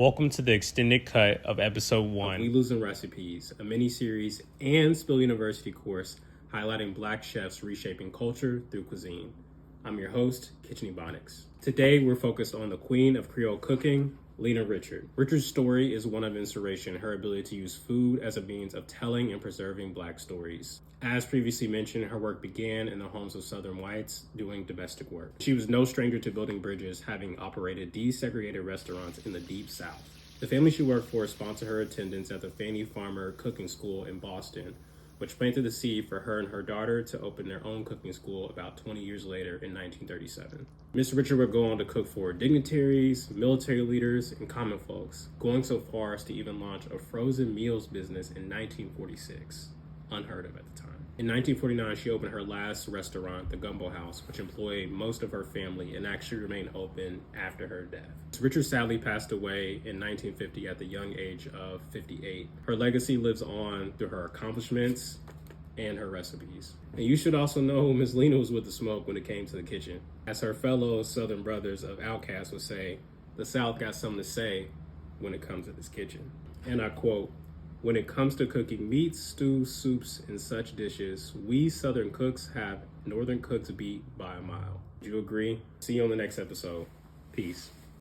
Welcome to the extended cut of episode 1. We Losin Recipes, a mini-series and Spill University course highlighting Black chefs reshaping culture through cuisine. I'm your host, Kitchen Ebonics. Today, we're focused on the queen of Creole cooking, Lena Richard. Richard's story is one of inspiration, her ability to use food as a means of telling and preserving Black stories. As previously mentioned, her work began in the homes of Southern whites doing domestic work. She was no stranger to building bridges, having operated desegregated restaurants in the Deep South. The family she worked for sponsored her attendance at the Fannie Farmer Cooking School in Boston, which planted the seed for her and her daughter to open their own cooking school about 20 years later in 1937. Miss Richard would go on to cook for dignitaries, military leaders, and common folks, going so far as to even launch a frozen meals business in 1946, unheard of at the time. In 1949, she opened her last restaurant, the Gumbo House, which employed most of her family and actually remained open after her death. Richard sadly passed away in 1950 at the young age of 58. Her legacy lives on through her accomplishments and her recipes. And you should also know Ms. Lena was with the smoke when it came to the kitchen. As her fellow Southern brothers of Outcast would say, the South got something to say when it comes to this kitchen. And I quote, "When it comes to cooking meats, stews, soups, and such dishes, we Southern cooks have Northern cooks beat by a mile." Do you agree? See you on the next episode. Peace.